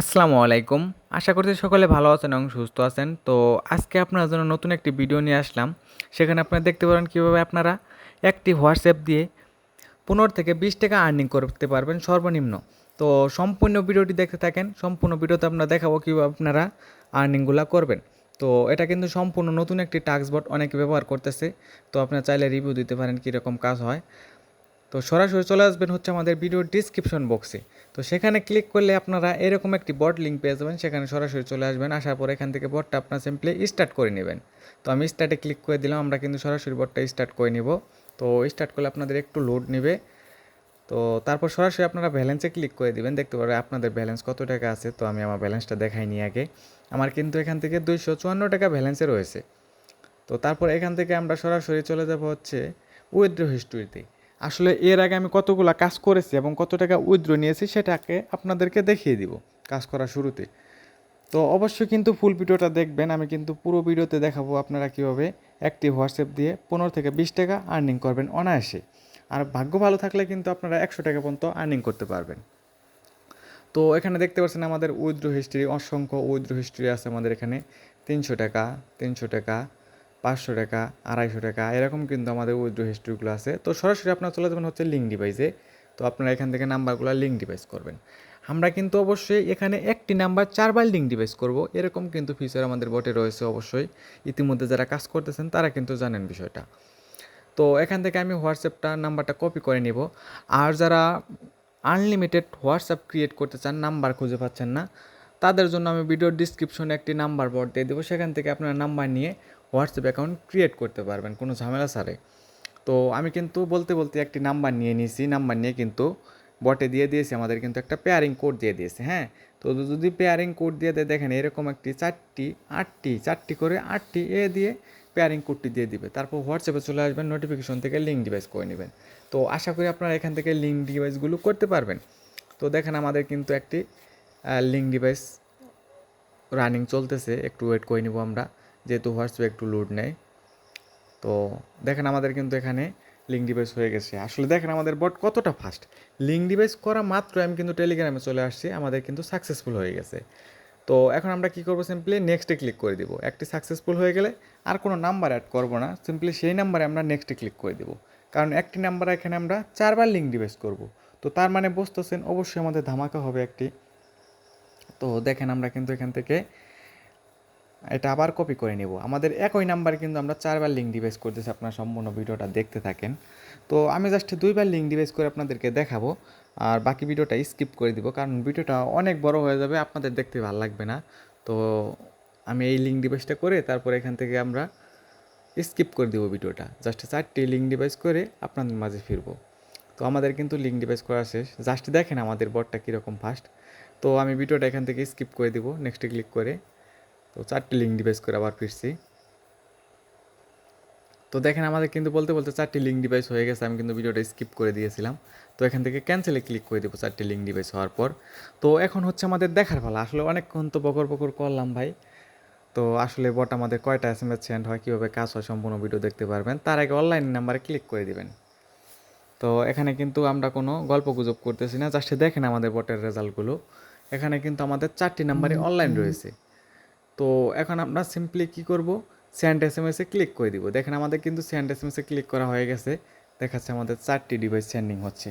আসসালামু আলাইকুম। আশা করছি সকলে ভালো আছেন এবং সুস্থ আছেন। তো আজকে আপনার জন্য নতুন একটি ভিডিও নিয়ে আসলাম। সেখানে আপনারা দেখতে পারেন কীভাবে আপনারা একটি হোয়াটসঅ্যাপ দিয়ে 15 থেকে 20 টাকা আর্নিং করতে পারবেন সর্বনিম্ন। তো সম্পূর্ণ ভিডিওটি দেখতে থাকেন। সম্পূর্ণ ভিডিওতে আমরা দেখাবো কীভাবে আপনারা আর্নিংগুলা করবেন। তো এটা কিন্তু সম্পূর্ণ নতুন একটি টাস্ক বট অনেকে ব্যবহার করতেছে। তো আপনারা চাইলে রিভিউ দিতে পারেন কীরকম কাজ হয়। তো সরাসরি চলে আসবেন হচ্ছে আমাদের ভিডিওর ডিসক্রিপশন বক্সে। তো সেখানে ক্লিক করলে আপনারা এরকম একটি বট লিঙ্ক পেয়ে যাবেন। সেখানে সরাসরি চলে আসবেন। আসার পর এখান থেকে বটটা আপনার সিম্পলি স্টার্ট করে নেবেন। তো আমি স্টার্টে ক্লিক করে দিলাম। আমরা কিন্তু সরাসরি বটটা স্টার্ট করে নিব। তো স্টার্ট করলে আপনাদের একটু লোড নেবে। তো তারপর সরাসরি আপনারা ব্যালেন্সে ক্লিক করে দিবেন। দেখতে পারবেন আপনাদের ব্যালেন্স কত টাকা আছে। তো আমি আমার ব্যালেন্সটা দেখাই নিই আগে। আমার কিন্তু এখান থেকে 254 টাকা ব্যালেন্সে রয়েছে। তো তারপর এখান থেকে আমরা সরাসরি চলে যাব হচ্ছে উইথড্র হিস্ট্রিতে। আসলে এর আগে আমি কতগুলো কাজ করেছি এবং কত টাকা উইথড্র নিয়েছি সেটাকে আপনাদেরকে দেখিয়ে দিব কাজ করার শুরুতে। তো অবশ্যই কিন্তু ফুল ভিডিওটা দেখবেন। আমি কিন্তু পুরো ভিডিওতে দেখাবো আপনারা কীভাবে একটি হোয়াটসঅ্যাপ দিয়ে 15 থেকে 20 টাকা আর্নিং করবেন অনায়াসে। আর ভাগ্য ভালো থাকলে কিন্তু আপনারা 100 টাকা পর্যন্ত আর্নিং করতে পারবেন। তো এখানে দেখতে পাচ্ছেন আমাদের উইথড্র হিস্ট্রি, অসংখ্য উইথড্র হিস্ট্রি আছে আমাদের এখানে। 300 টাকা, 300 টাকা, 500 টাকা, 250 টাকা, এরকম কিন্তু আমাদের উইথড্র হিস্ট্রিগুলো আছে। তো সরাসরি আপনারা চলে যাবেন হচ্ছে লিঙ্ক ডিভাইসে। তো আপনারা এখান থেকে নাম্বারগুলো লিঙ্ক ডিভাইস করবেন। আমরা কিন্তু অবশ্যই এখানে একটি নাম্বার 4 বার লিঙ্ক ডিভাইস করব, এরকম কিন্তু ফিচার আমাদের বটে রয়েছে অবশ্যই। ইতিমধ্যে যারা কাজ করতেছেন তারা কিন্তু জানেন বিষয়টা। তো এখান থেকে আমি হোয়াটসঅ্যাপটা নাম্বারটা কপি করে নিব। আর যারা আনলিমিটেড হোয়াটসঅ্যাপ ক্রিয়েট করতে চান, নাম্বার খুঁজে পাচ্ছেন না, তাদের জন্য আমি ভিডিওর ডিসক্রিপশনে একটি নাম্বার বট দিয়ে দেবো। সেখান থেকে আপনারা নাম্বার নিয়ে হোয়াটসঅ্যাপ অ্যাকাউন্ট ক্রিয়েট করতে পারবেন কোনো ঝামেলা ছাড়াই। তো আমি কিন্তু বলতে বলতে একটি নাম্বার নিয়ে নিয়েছি। নাম্বার নিয়ে কিন্তু বটে দিয়ে দিয়েছি, আমাদের কিন্তু একটা পেয়ারিং কোড দিয়ে দিয়েছে। হ্যাঁ, তো যদি পেয়ারিং কোড দিয়ে দেয়, দেখেন এরকম একটি 4টি করে 8টি দিয়ে পেয়ারিং কোডটি দিয়ে দিবে। তারপর হোয়াটসঅ্যাপে চলে আসবেন, নোটিফিকেশন থেকে লিঙ্ক ডিভাইস করে নেবেন। তো আশা করি আপনারা এখান থেকে লিঙ্ক ডিভাইসগুলো করতে পারবেন। তো দেখেন আমাদের কিন্তু একটি লিঙ্ক ডিভাইস রানিং চলতেছে। একটু ওয়েট করে নিব আমরা, যেহেতু হোয়াটসঅ্যাপে একটু লোড নেয়। তো দেখেন আমাদের কিন্তু এখানে লিঙ্ক ডিভাইস হয়ে গেছে। আসলে দেখেন আমাদের বট কতটা ফাস্ট। লিঙ্ক ডিভাইস করা মাত্র আমি কিন্তু টেলিগ্রামে চলে আসছি, আমাদের কিন্তু সাকসেসফুল হয়ে গেছে। তো এখন আমরা কী করবো, সিম্পলি নেক্সটে ক্লিক করে দিব। একটি সাকসেসফুল হয়ে গেলে আর কোনো নাম্বার অ্যাড করব না, সিম্পলি সেই নাম্বারে আমরা নেক্সটে ক্লিক করে দেবো। কারণ একটি নাম্বার এখানে আমরা 4 বার লিঙ্ক ডিভাইস করব। তো তার মানে বুঝতেছেন অবশ্যই আমাদের ধামাকা হবে একটি। তো দেখেন আমরা কিন্তু এখান থেকে এটা আবার কপি করে নেব। আমাদের একই নাম্বারে কিন্তু আমরা 4 বার লিঙ্ক ডিভাইস করতেছি। আপনারা সম্পূর্ণ ভিডিওটা দেখতে থাকেন। তো আমি জাস্ট 2 বার লিঙ্ক ডিভাইস করে আপনাদেরকে দেখাবো, আর বাকি ভিডিওটা স্কিপ করে দিব, কারণ ভিডিওটা অনেক বড় হয়ে যাবে, আপনাদের দেখতে ভালো লাগবে না। তো আমি এই লিঙ্ক ডিভাইসটা করে তারপর এখান থেকে আমরা স্কিপ করে দেবো ভিডিওটা। জাস্ট 4টি লিঙ্ক ডিভাইস করে আপনাদের মাঝে ফিরবো। তো আমাদের কিন্তু লিঙ্ক ডিভাইস করা শেষ। জাস্ট দেখেন আমাদের বটটা কীরকম ফাস্ট। তো আমি ভিডিওটা এখান থেকে স্কিপ করে দিব নেক্সটে ক্লিক করে। তো 4টি লিঙ্ক ডিভাইস করে আবার ফিরছি। তো দেখেন আমাদের কিন্তু বলতে বলতে 4টি লিঙ্ক ডিভাইস হয়ে গেছে। আমি কিন্তু ভিডিওটা স্কিপ করে দিয়েছিলাম। তো এখান থেকে ক্যান্সেলে ক্লিক করে দেবো 4টি লিঙ্ক ডিভাইস হওয়ার পর। তো এখন হচ্ছে আমাদের দেখার পালা। আসলে অনেকক্ষণ তো বকর বকর করলাম ভাই। তো আসলে বট আমাদের কয়টা SMS সেন্ড হয়, কীভাবে কাজ হয়, সম্পূর্ণ ভিডিও দেখতে পারবেন। তার আগে অনলাইন নাম্বারে ক্লিক করে দিবেন। তো এখানে কিন্তু আমরা কোনো গল্প গুজব করতেছি না, জাস্ট দেখেন আমাদের বটের রেজাল্টগুলো। এখানে কিন্তু আমাদের 4টি নাম্বারে অনলাইন রয়েছে। তো এখন আমরা সিম্পলি কী করব, সেন্ড SMS এ ক্লিক করে দিব। দেখেন আমাদের কিন্তু সেন্ড SMS এ ক্লিক করা হয়ে গেছে। দেখাচ্ছে আমাদের 4টি ডিভাইস সেন্ডিং হচ্ছে।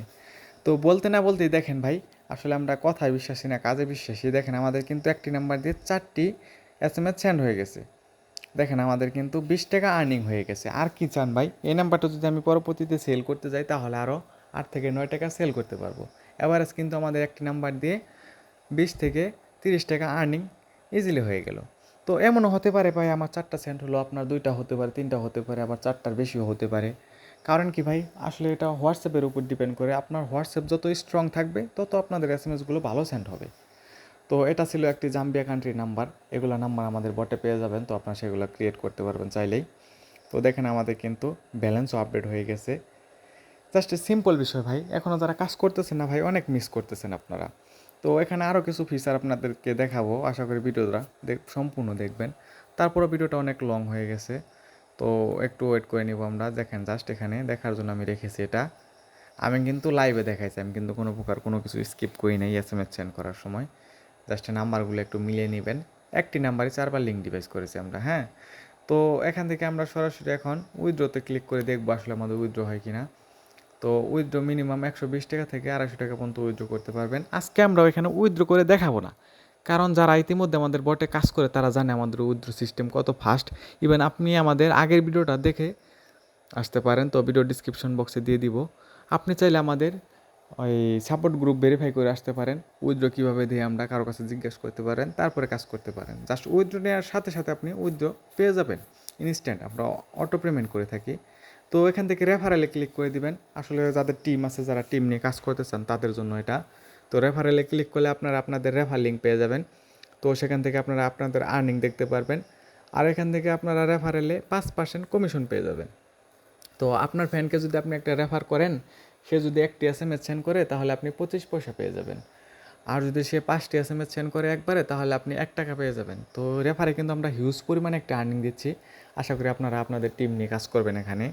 তো বলতে না বলতেই দেখেন ভাই, আসলে আমরা কথায় বিশ্বাসী না, কাজে বিশ্বাসী। দেখেন আমাদের কিন্তু একটি নাম্বার দিয়ে 4টি SMS সেন্ড হয়ে গেছে। দেখেন আমাদের কিন্তু 20 টাকা আর্নিং হয়ে গেছে। আর কি চান ভাই? এই নাম্বারটা যদি আমি পরবর্তীতে সেল করতে যাই, তাহলে আরও 8 থেকে 9 টাকা সেল করতে পারবো। এভারেজ কিন্তু আমাদের একটি নাম্বার দিয়ে 20 থেকে 30 টাকা আর্নিং ইজিলি হয়ে গেল। তো এমনও হতে পারে ভাই, আমার 4টা সেন্ট হলো, আপনার 2টা হতে পারে, 3টা হতে পারে, আবার 4টার বেশিও হতে পারে। কারণ কি ভাই, আসলে এটা হোয়াটসঅ্যাপের উপর ডিপেন্ড করে। আপনার হোয়াটসঅ্যাপ যত স্ট্রং থাকবে, তত আপনাদের SMS-গুলো ভালো সেন্ড হবে। তো এটা ছিল একটি জাম্বিয়া কান্ট্রির নাম্বার। এগুলো নাম্বার আমাদের বটে পেয়ে যাবেন। তো আপনারা সেগুলো ক্রিয়েট করতে পারবেন চাইলেই। তো দেখেন আমাদের কিন্তু ব্যালেন্সও আপডেট হয়ে গেছে। জাস্ট সিম্পল বিষয় ভাই। এখনও যারা কাজ করতেছেন না ভাই, অনেক মিস করতেছেন আপনারা। তো এখানে আরও কিছু ফিচার আপনাদেরকে দেখাবো। আশা করি ভিডিওটা সম্পূর্ণ দেখবেন। তারপরও ভিডিওটা অনেক লং হয়ে গেছে। তো একটু ওয়েট করে নিব আমরা। দেখেন জাস্ট এখানে দেখার জন্য আমি রেখেছি এটা। আমি কিন্তু লাইভে দেখাইছি, আমি কিন্তু কোনো প্রকার কোনো কিছু স্কিপ করি নাই SMS সেন্ড করার সময়। জাস্ট নাম্বারগুলো একটু মিলিয়ে নেবেন। একটি নাম্বারে 4বার লিঙ্ক ডিভাইস করেছি আমরা, হ্যাঁ। তো এখান থেকে আমরা সরাসরি এখন উইথড্রোতে ক্লিক করে দেখবো আসলে আমাদের উইথড্রো হয় কি না। তো উইথড্রো মিনিমাম 120 টাকা থেকে 250 টাকা পর্যন্ত উইথড্রো করতে পারবেন। আজকে আমরা এখানে উইথড্রো করে দেখাবো না, কারণ যারা ইতিমধ্যে আমাদের বটে কাজ করে তারা জানে আমাদের উইথড্রো সিস্টেম কত ফাস্ট। ইভেন আপনি আমাদের আগের ভিডিওটা দেখে আসতে পারেন, তো ভিডিও ডিসক্রিপশন বক্সে দিয়ে দিব। আপনি চাইলে আমাদের ওই সাপোর্ট গ্রুপ ভেরিফাই করে আসতে পারেন। উইথড্রো কীভাবে দিয়ে আমরা কারো কাছে জিজ্ঞেস করতে পারেন, তারপরে কাজ করতে পারেন। জাস্ট উইথড্রো নেওয়ার সাথে সাথে আপনি উইথড্রো পেয়ে যাবেন ইনস্ট্যান্ট। আমরা অটো পেমেন্ট করে থাকি। তো এখান থেকে রেফারেলে ক্লিক করে দিবেন। আসলে যাদের টিম আছে, যারা টিম নিয়ে কাজ করতে চান তাদের জন্য এটা। তো রেফারেলে ক্লিক করলে আপনারা আপনাদের রেফার লিঙ্ক পেয়ে যাবেন। তো সেখান থেকে আপনারা আপনাদের আর্নিং দেখতে পারবেন। আর এখান থেকে আপনারা রেফারেলে 5% কমিশন পেয়ে যাবেন। তো আপনার ফ্যানকে যদি আপনি একটা রেফার করেন, সে যদি 1টি SMS সেন্ড করে তাহলে আপনি 25 পয়সা পেয়ে যাবেন। আর যদি সে 5টি SMS সেন্ড করে একবারে তাহলে আপনি 1 টাকা পেয়ে যাবেন। তো রেফারে কিন্তু আমরা হিউজ পরিমাণে একটা আর্নিং দিচ্ছি। আশা করি আপনারা আপনাদের টিম নিয়ে কাজ করবেন এখানে।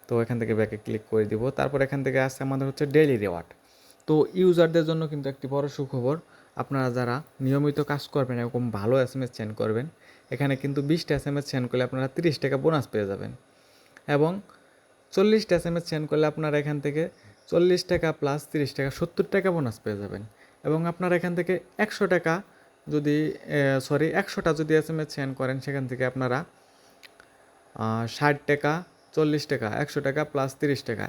তো এখান থেকে ব্যাকে ক্লিক করে দিব। তারপর এখান থেকে আসছে আমাদের হচ্ছে ডেইলি রিওয়ার্ড। তো ইউজারদের জন্য কিন্তু একটি বড় সুখবর। আপনারা যারা নিয়মিত কাজ করবেন, এরকম ভালো SMS সেন্ড করবেন, এখানে কিন্তু 20টা SMS সেন্ড করলে আপনারা 30 টাকা বোনাস পেয়ে যাবেন। এবং 40টা SMS সেন্ড করলে আপনারা এখান থেকে 40 টাকা প্লাস 30 টাকা 70 টাকা বোনাস পেয়ে যাবেন। এবং আপনারা এখান থেকে 100 টাকা যদি 100টা যদি SMS সেন্ড করেন, সেখান থেকে আপনারা 60 টাকা 40 টাকা 100 টাকা প্লাস 30 টাকা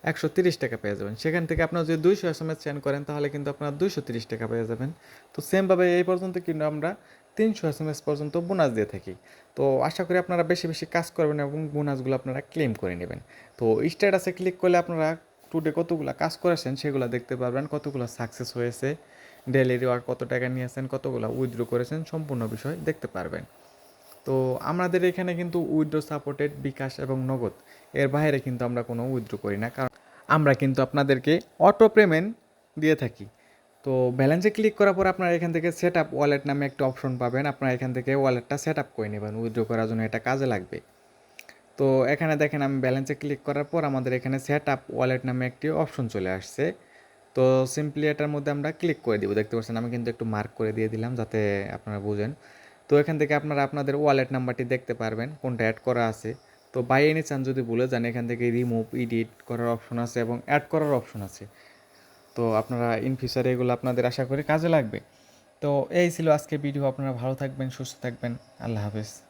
130 টাকা পেয়ে যাবেন। সেখান থেকে আপনারা যদি 200 SMS সেন্ড করেন তাহলে কিন্তু আপনারা 230 টাকা পেয়ে যাবেন। তো সেমভাবে এই পর্যন্ত কিন্তু আমরা 300 SMS পর্যন্ত বোনাস দিয়ে থাকি। তো আশা করি আপনারা বেশি বেশি কাজ করবেন এবং বোনাসগুলো আপনারা ক্লেম করে নেবেন। তো স্ট্যাটাসে ক্লিক করলে আপনারা টুডে কতগুলো কাজ করেছেন সেগুলো দেখতে পারবেন, কতগুলো সাকসেস হয়েছে, ডেইলি রিওয়ার্ড কত টাকা নিয়েছেন, কতগুলো উইথড্র করেছেন, সম্পূর্ণ বিষয় দেখতে পারবেন। তো আমাদের এখানে কিন্তু উইথড্র সাপোর্টেড বিকাশ এবং নগদ, এর বাইরে কিন্তু আমরা কোনো উইথড্র করি না, কারণ আমরা কিন্তু আপনাদেরকে অটো পেমেন্ট দিয়ে থাকি। তো ব্যালেন্সে ক্লিক করার পর আপনারা এখান থেকে সেট আপ ওয়ালেট নামে একটা অপশন পাবেন। আপনারা এখান থেকে ওয়ালেটটা সেট আপ করে নেবেন, উইথড্র করার জন্য এটা কাজে লাগবে। তো এখানে দেখেন আমি ব্যালেন্সে ক্লিক করার পর আমাদের এখানে সেট আপ ওয়ালেট নামে একটি অপশন চলে আসছে। তো সিম্পলি এটার মধ্যে আমরা ক্লিক করে দিব। দেখতে পাচ্ছেন আমি কিন্তু একটু মার্ক করে দিয়ে দিলাম যাতে আপনারা বুঝেন। তো এখান থেকে আপনারা আপনাদের ওয়ালেট নাম্বারটি দেখতে পারবেন কোনটা অ্যাড করা আছে। তো বাই এনি চান্স যদি ভুলে যান, এখান থেকে রিমুভ এডিট করার অপশন আছে এবং অ্যাড করার অপশন আছে। তো আপনারা ইন ফিউচারে এগুলো আপনাদের আশা করি কাজে লাগবে। তো এই ছিল আজকে ভিডিও। আপনারা ভালো থাকবেন, সুস্থ থাকবেন। আল্লাহ হাফেজ।